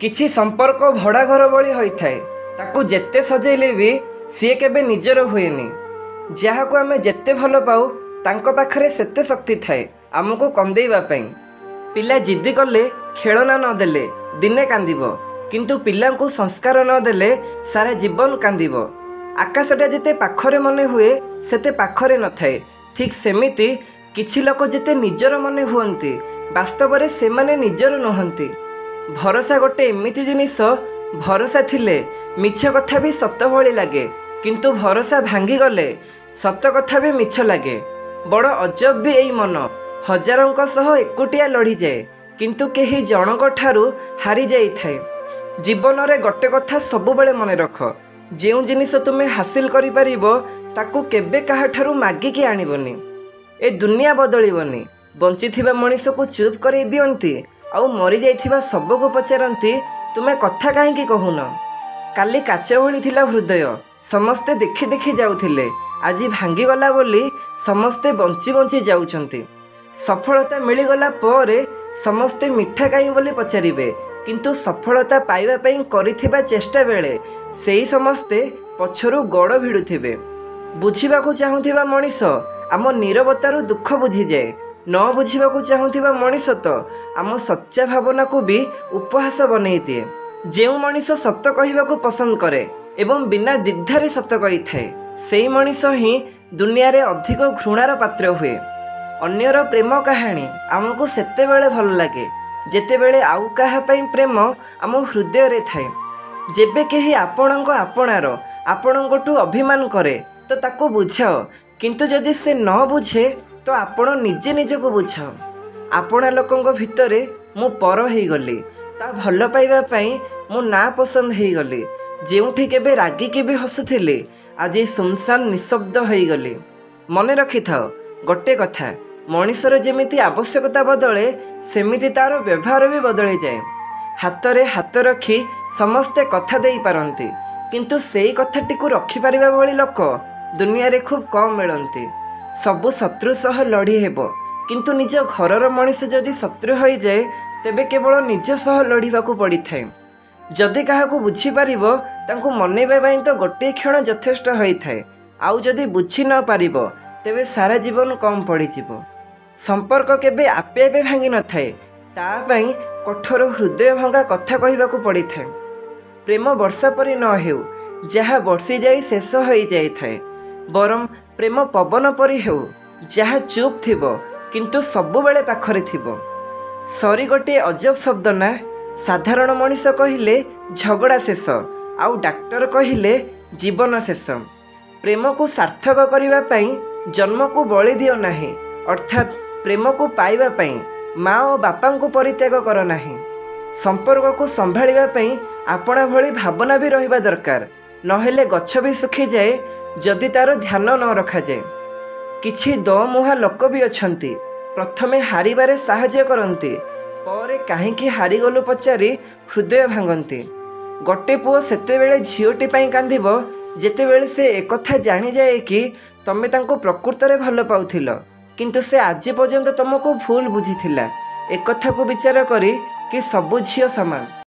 किछि संपर्क भड़ा घर भली होइथाए ताकू जेते सजेइले भी सी केबे निजर हुएनी। जहाँ को आमे जेते भल पाऊ तांको पाखरे सेते शक्ति थाए आमको कंदेइबा पई। पिला जिद्दी कले खेलना न देले दिने कांदिबो, किंतु पिलांकु संस्कार न देले सारा जीवन कांदिबो। आकाशटा जेते पाखरे मने हुए सेते पाखरे न थाए। ठीक सेमिति किछि लोक जेते निजर मने हुअन्ति वास्तव रे से माने निजर नहंती। भरोसा गोटे एमिति जिनिस, भरोसा थिले मिछ कथा भी सत भली लागे, किंतु भरोसा भांगी गले सत कथा भी मिछ लागे। बड़ अजब भी एई मन, हजारों सह एकुटिया लड़ी जाए किंतु केही जनक ठारू हारी जाई थाए। जीवन रे गोटे कथा सबु बेले मन रख, जेउ जिनिस तुमे हासिल करि परिबो ताकू केबे काहा ठारू मागी कि आनिबोनी। ए दुनिया बदलिबोनी। बंचिथिबा मनीष को चुप कर दियंती आउ मरी जाइथिबा सबको पचारती तुमे कथा काहेकि कहून। काली काच भली थिला हृदय, समस्ते देखि देखि जाउथिले, आज भांगी गला बोली समस्ते बंची बंची जाउछंती। सफलता मिलीगला परे समस्ते मिठा काई बोली पचारिबे, किंतु सफलता पाइबा पई करिथिबा चेष्टा बेले सेही समस्ते पछरु गड़ भिडुथिबे। बुझिबाकू चाहुथिबा मनीष आम नीरवतारू दुख बुझी जाए, न बुझिबाकू चाहुथिबा मनीष तो आम सच्चा भावना को भी उपहास बनई दिए। जेउ मनीष सत कहिबाकू पसंद करे एवं बिना दिग्धारे सत कही थाए, सेही मनीष ही दुनिया रे अधिक घृणार पात्र हुए। अन्यर प्रेम कहानी आमको सेतेबेले भल लागे जेतेबेले आउ काहा पई प्रेम आम हृदय रे थाए। जेबे केही आपणक आपणार आपणकटू अभिमान करे तो ताको बुझाओ, किंतु जदि से न बुझे तो आपण निजे निजको बुझाओ। आपणा लोकंक भितरे मु पर हो गली, ता भल पाइबा पई मु ना पसंद हो गली। जेउठी केबे रागिकी भी हसुथिली आज सुनसान निशब्द हो गली। मने रखि थाओ गोटे कथा, मनीषर जेमिति आवश्यकता बदले सेमिति तार व्यवहार भी बदली जाए। हाथ रे हाथ रखी समस्ते कथा देई पारंती, किंतु सेई कथाटिकु रखि पारिबा भली लोक दुनिया रे खूब कम मिलती। सबु शत्रु सह लड़ी हेबो, किंतु निज घरर मनीष जदि शत्रु हो जाए तेबे केवल निज सह लड़ाकू पड़ी थाए। जदि काहाकू बुझी पारिबो तांकू मनैबा पई तो गोटे क्षण यथेष्ट होइथाए, आउ जदि बुझी न पारिबो तेबे सारा जीवन कम पड़ीजिवो। संपर्क केबे आपे आपे भांगी न थाए, ता पई कठोर हृदय भंगा कथा कहिबाकू पड़ी थाए। प्रेम वर्षा परि न हेउ, जहा बर्षि जाई शेष हो जाई थाए, बरम प्रेम पवन परि हेउ, जहा चुप थिबो किंतु सबु बेले पाखरे थिबो। सरी गोटे अजब शब्द ना। साधारण मनीष कहिले झगड़ा शेष, आउ डाक्टर कहिले जीवन शेष। प्रेम को सार्थक करिबा पई जन्म को बलि दियो नाही, अर्थात प्रेम को पाइबा पई माँ और बापा को परित्याग कर नाही। संपर्क को संभाळिबा पई आपणा भली भावना भी रहिबा दरकार, नहेले गछ भी सुखी जाए जदि तार ध्यान न रखा जाए। किछि दमुहा लोक भी अछंती, प्रथमे हारिबारे साहाय्य करंती, परे काहेकि हारिगलु पचारि हृदय भांगंती। गोटे पुओ सेतेबेले झियोटी पई कांदिबो जेतेबेले से एकथा जानि जाए कि तमे तांको प्रकृत रे भल पाउथिलो, किंतु से आज पर्यंत तुमको भूल बुझीथिला। एकथा को विचार करी कि सबु झियो समान।